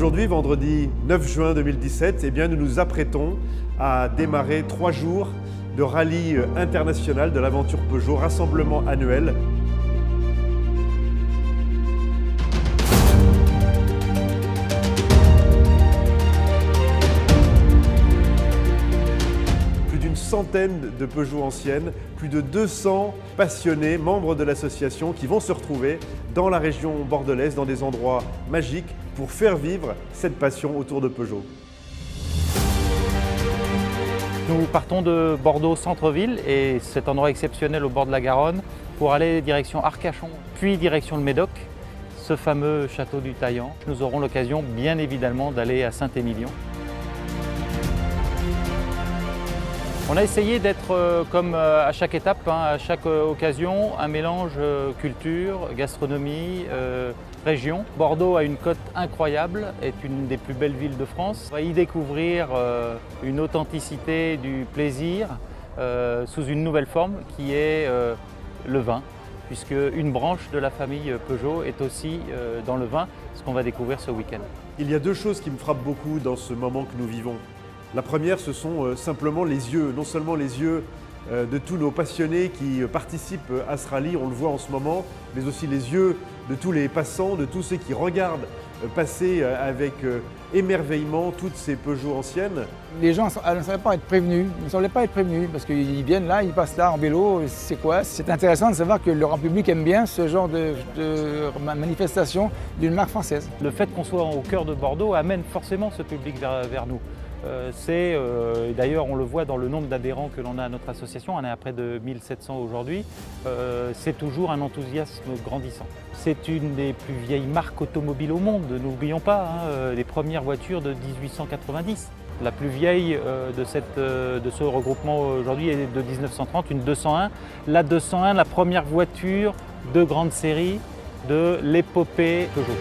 Aujourd'hui, vendredi 9 juin 2017, nous nous apprêtons à démarrer 3 jours de rallye international de l'aventure Peugeot, rassemblement annuel. Plus d'une centaine de Peugeot anciennes, plus de 200 passionnés, membres de l'association qui vont se retrouver dans la région bordelaise, dans des endroits magiques pour faire vivre cette passion autour de Peugeot. Nous partons de Bordeaux centre-ville et cet endroit exceptionnel au bord de la Garonne pour aller direction Arcachon, puis direction le Médoc, ce fameux château du Taillan. Nous aurons l'occasion bien évidemment d'aller à Saint-Émilion. On a essayé d'être comme à chaque étape, à chaque occasion, un mélange culture, gastronomie, région. Bordeaux a une côte incroyable, est une des plus belles villes de France. On va y découvrir une authenticité du plaisir sous une nouvelle forme qui est le vin, puisque une branche de la famille Peugeot est aussi dans le vin, ce qu'on va découvrir ce week-end. Il y a deux choses qui me frappent beaucoup dans ce moment que nous vivons. La première, ce sont simplement les yeux, non seulement les yeux de tous nos passionnés qui participent à ce rallye, on le voit en ce moment, mais aussi les yeux de tous les passants, de tous ceux qui regardent passer avec émerveillement toutes ces Peugeot anciennes. Les gens ne semblaient pas être prévenus, parce qu'ils viennent là, ils passent là en vélo, c'est quoi? C'est intéressant de savoir que le grand public aime bien ce genre de manifestation d'une marque française. Le fait qu'on soit au cœur de Bordeaux amène forcément ce public vers nous. D'ailleurs on le voit dans le nombre d'adhérents que l'on a à notre association, on est à près de 1700 aujourd'hui, c'est toujours un enthousiasme grandissant. C'est une des plus vieilles marques automobiles au monde, n'oublions pas, les premières voitures de 1890. La plus vieille de ce regroupement aujourd'hui est de 1930, une 201. La 201, la première voiture de grande série de l'épopée Peugeot.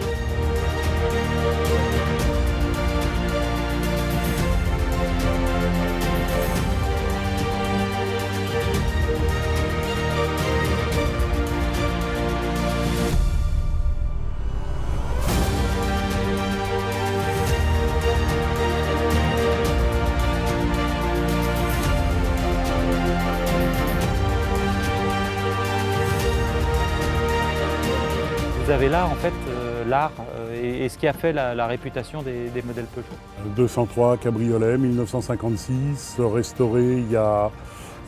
Vous avez là en fait l'art et ce qui a fait la réputation des modèles Peugeot. 203 cabriolet 1956, restauré il y a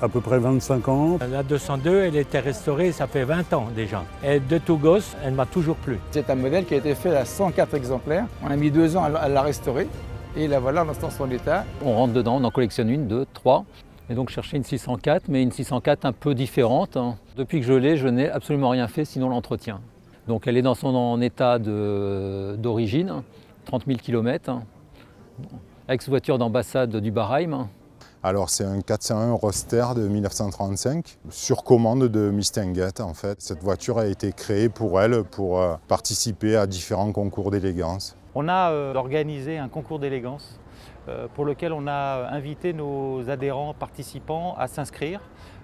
à peu près 25 ans. La 202, elle était restaurée, ça fait 20 ans déjà. Et de tout gosse, elle m'a toujours plu. C'est un modèle qui a été fait à 104 exemplaires. On a mis 2 ans à la restaurer et la voilà dans son état. On rentre dedans, on en collectionne 1, 2, 3. Et donc chercher une 604, mais une 604 un peu différente. Depuis que je l'ai, je n'ai absolument rien fait sinon l'entretien. Donc elle est dans son état d'origine, 30 000 km, ex-voiture d'ambassade du Bahreïn. Alors c'est un 401 Roadster de 1935, sur commande de Mistinguett en fait. Cette voiture a été créée pour elle, pour participer à différents concours d'élégance. On a organisé un concours d'élégance pour lequel on a invité nos adhérents participants à s'inscrire.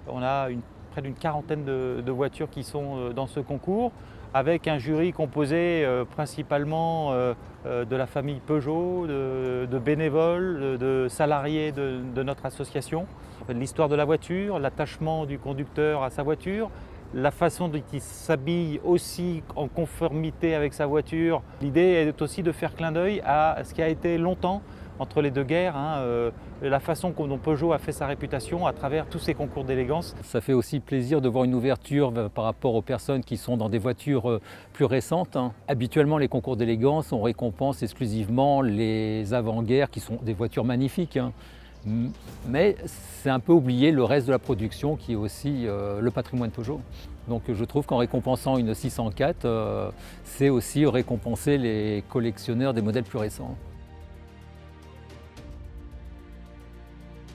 On a près d'une quarantaine de voitures qui sont dans ce concours, avec un jury composé principalement de la famille Peugeot, de bénévoles, de salariés de notre association. L'histoire de la voiture, l'attachement du conducteur à sa voiture, la façon dont il s'habille aussi en conformité avec sa voiture. L'idée est aussi de faire clin d'œil à ce qui a été longtemps entre les deux guerres, la façon dont Peugeot a fait sa réputation à travers tous ces concours d'élégance. Ça fait aussi plaisir de voir une ouverture par rapport aux personnes qui sont dans des voitures plus récentes. Habituellement, les concours d'élégance, on récompense exclusivement les avant-guerres qui sont des voitures magnifiques. Mais c'est un peu oublier le reste de la production qui est aussi le patrimoine Peugeot. Donc je trouve qu'en récompensant une 604, c'est aussi récompenser les collectionneurs des modèles plus récents.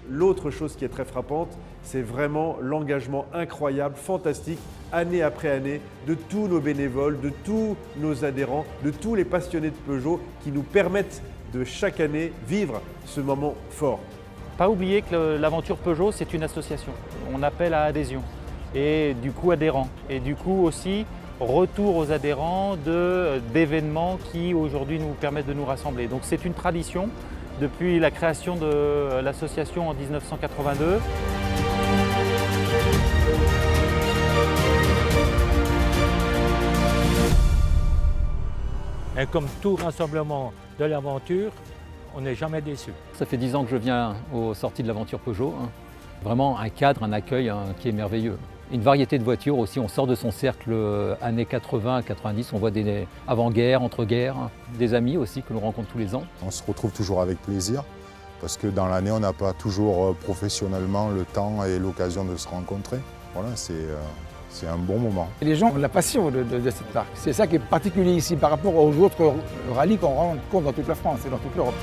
L'autre chose qui est très frappante, c'est vraiment l'engagement incroyable, fantastique, année après année, de tous nos bénévoles, de tous nos adhérents, de tous les passionnés de Peugeot qui nous permettent de chaque année vivre ce moment fort. Pas oublier que l'aventure Peugeot, c'est une association. On appelle à adhésion et du coup adhérents. Et du coup aussi, retour aux adhérents d'événements qui aujourd'hui nous permettent de nous rassembler. Donc c'est une tradition depuis la création de l'association en 1982. Et comme tout rassemblement de l'aventure, on n'est jamais déçu. Ça fait 10 ans que je viens aux sorties de l'aventure Peugeot. Vraiment un cadre, un accueil qui est merveilleux. Une variété de voitures aussi, on sort de son cercle années 80, 90, on voit des avant-guerres, entre-guerres, des amis aussi que l'on rencontre tous les ans. On se retrouve toujours avec plaisir parce que dans l'année, on n'a pas toujours professionnellement le temps et l'occasion de se rencontrer. Voilà, c'est un bon moment. Et les gens ont la passion de cette marque. C'est ça qui est particulier ici par rapport aux autres rallyes qu'on rencontre dans toute la France et dans toute l'Europe.